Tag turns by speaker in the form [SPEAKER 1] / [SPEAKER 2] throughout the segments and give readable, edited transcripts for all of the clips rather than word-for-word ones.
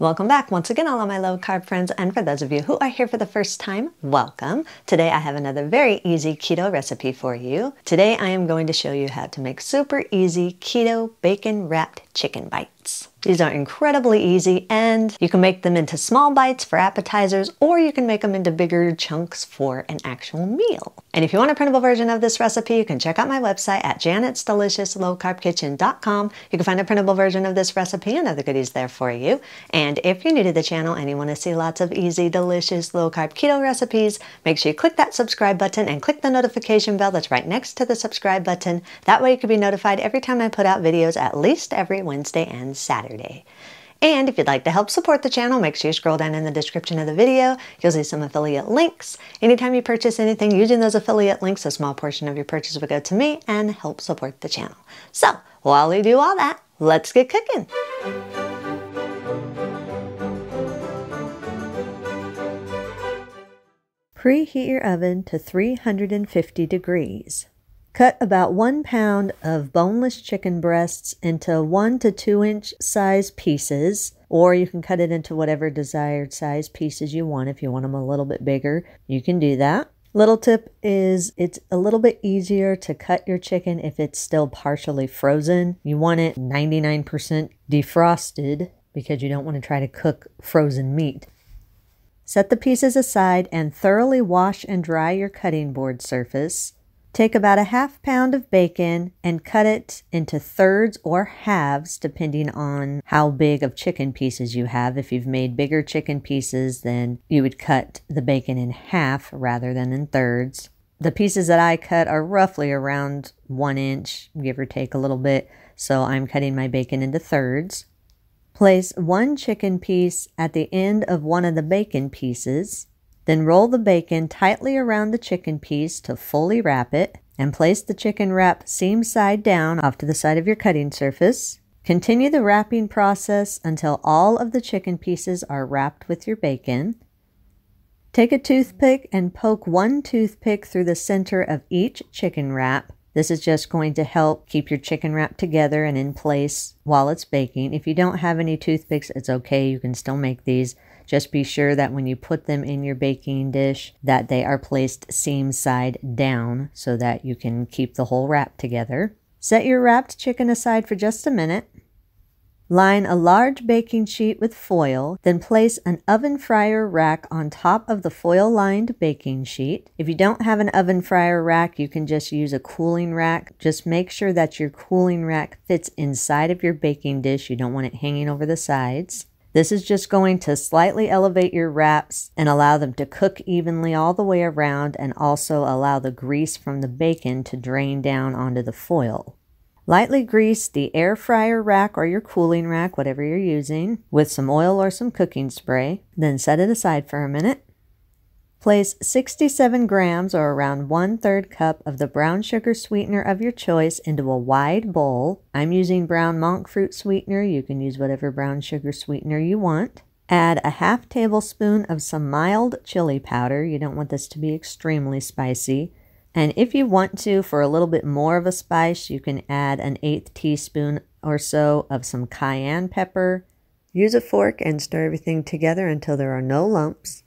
[SPEAKER 1] Welcome back once again, all of my low carb friends, and for those of you who are here for the first time, welcome. Today I have another very easy keto recipe for you. Today I am going to show you how to make super easy keto bacon wrapped chicken bites. These are incredibly easy, and you can make them into small bites for appetizers, or you can make them into bigger chunks for an actual meal. And if you want a printable version of this recipe, you can check out my website at janet'sdeliciouslowcarbkitchen.com. You can find a printable version of this recipe and other goodies there for you. And if you're new to the channel and you want to see lots of easy, delicious, low-carb keto recipes, make sure you click that subscribe button and click the notification bell that's right next to the subscribe button. That way you can be notified every time I put out videos, at least every Wednesday and Saturday. And if you'd like to help support the channel, make sure you scroll down in the description of the video. You'll see some affiliate links. Anytime you purchase anything using those affiliate links, a small portion of your purchase will go to me and help support the channel. So while we do all that, let's get cooking. Preheat your oven to 350 degrees. Cut about 1 pound of boneless chicken breasts into 1 to 2 inch size pieces, or you can cut it into whatever desired size pieces you want. If you want them a little bit bigger, you can do that. Little tip is it's a little bit easier to cut your chicken if it's still partially frozen. You want it 99% defrosted because you don't want to try to cook frozen meat. Set the pieces aside and thoroughly wash and dry your cutting board surface. Take about a ½ pound of bacon and cut it into thirds or halves depending on how big of chicken pieces you have. If you've made bigger chicken pieces, then you would cut the bacon in half rather than in thirds. The pieces that I cut are roughly around 1 inch, give or take a little bit, so I'm cutting my bacon into thirds. Place one chicken piece at the end of one of the bacon pieces. Then roll the bacon tightly around the chicken piece to fully wrap it, and place the chicken wrap seam side down off to the side of your cutting surface. Continue the wrapping process until all of the chicken pieces are wrapped with your bacon. Take a toothpick and poke one toothpick through the center of each chicken wrap. This is just going to help keep your chicken wrap together and in place while it's baking. If you don't have any toothpicks, it's okay. You can still make these. Just be sure that when you put them in your baking dish that they are placed seam side down so that you can keep the whole wrap together. Set your wrapped chicken aside for just a minute. Line a large baking sheet with foil, then place an oven fryer rack on top of the foil-lined baking sheet. If you don't have an oven fryer rack, you can just use a cooling rack. Just make sure that your cooling rack fits inside of your baking dish. You don't want it hanging over the sides. This is just going to slightly elevate your wraps and allow them to cook evenly all the way around, and also allow the grease from the bacon to drain down onto the foil. Lightly grease the air fryer rack or your cooling rack, whatever you're using, with some oil or some cooking spray. Then set it aside for a minute. Place 67 grams or around 1/3 cup of the brown sugar sweetener of your choice into a wide bowl. I'm using brown monk fruit sweetener. You can use whatever brown sugar sweetener you want. Add a ½ tablespoon of some mild chili powder. You don't want this to be extremely spicy. And if you want to, for a little bit more of a spice, you can add an 1/8 teaspoon or so of some cayenne pepper. Use a fork and stir everything together until there are no lumps.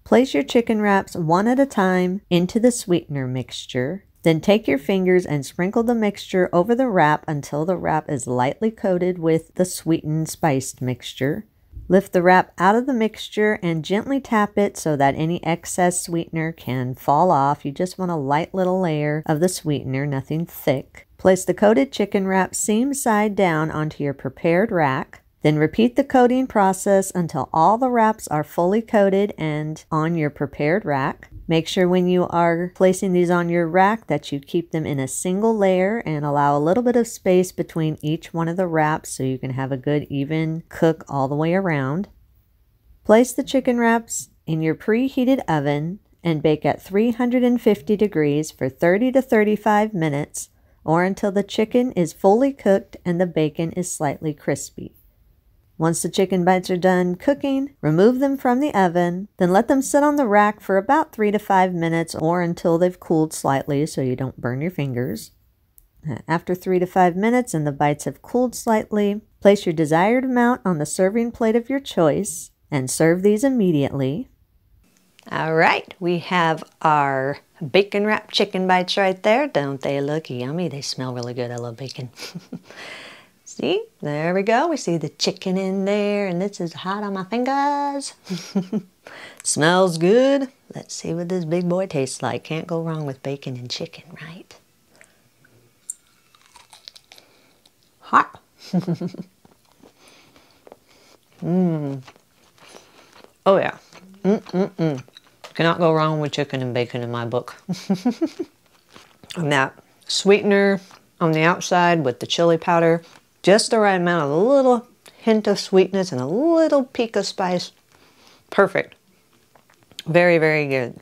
[SPEAKER 1] Place your chicken wraps one at a time into the sweetener mixture. Then take your fingers and sprinkle the mixture over the wrap until the wrap is lightly coated with the sweetened spiced mixture. Lift the wrap out of the mixture and gently tap it so that any excess sweetener can fall off. You just want a light little layer of the sweetener, nothing thick. Place the coated chicken wrap seam side down onto your prepared rack. Then repeat the coating process until all the wraps are fully coated and on your prepared rack. Make sure when you are placing these on your rack that you keep them in a single layer and allow a little bit of space between each one of the wraps so you can have a good even cook all the way around. Place the chicken wraps in your preheated oven and bake at 350 degrees for 30 to 35 minutes, or until the chicken is fully cooked and the bacon is slightly crispy. Once the chicken bites are done cooking, remove them from the oven, then let them sit on the rack for about 3 to 5 minutes or until they've cooled slightly so you don't burn your fingers. After 3 to 5 minutes and the bites have cooled slightly, Place your desired amount on the serving plate of your choice and serve these immediately. All right, we have our bacon wrapped chicken bites right there. Don't they look yummy? They smell really good. I love bacon. See, there we go. We see the chicken in there, and this is hot on my fingers. Smells good. Let's see what this big boy tastes like. Can't go wrong with bacon and chicken, right? Hot. Oh yeah. Cannot go wrong with chicken and bacon in my book. And that sweetener on the outside with the chili powder. Just the right amount of a little hint of sweetness and a little peak of spice. Perfect. Very, very good.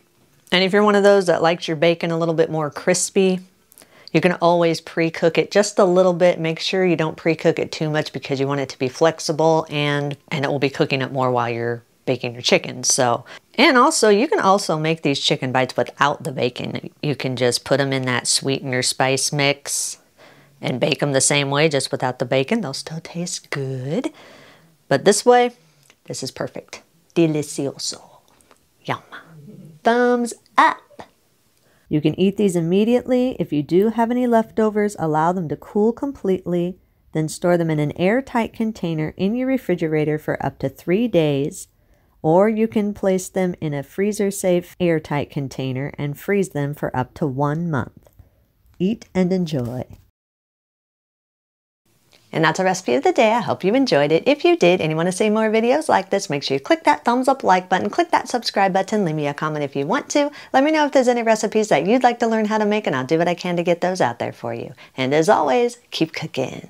[SPEAKER 1] And if you're one of those that likes your bacon a little bit more crispy, you can always pre-cook it just a little bit. Make sure you don't pre-cook it too much because you want it to be flexible and it will be cooking it more while you're baking your chicken. So, and also you can also make these chicken bites without the bacon. You can just put them in that sweetener spice mix and bake them the same way, just without the bacon. They'll still taste good. But this way, this is perfect. Delicioso. Yum. Thumbs up. You can eat these immediately. If you do have any leftovers, allow them to cool completely, then store them in an airtight container in your refrigerator for up to 3 days, or you can place them in a freezer-safe airtight container and freeze them for up to 1 month. Eat and enjoy. And that's our recipe of the day. I hope you enjoyed it. If you did and you want to see more videos like this, make sure you click that thumbs up like button, click that subscribe button, leave me a comment if you want to. Let me know if there's any recipes that you'd like to learn how to make, and I'll do what I can to get those out there for you. And as always, keep cooking.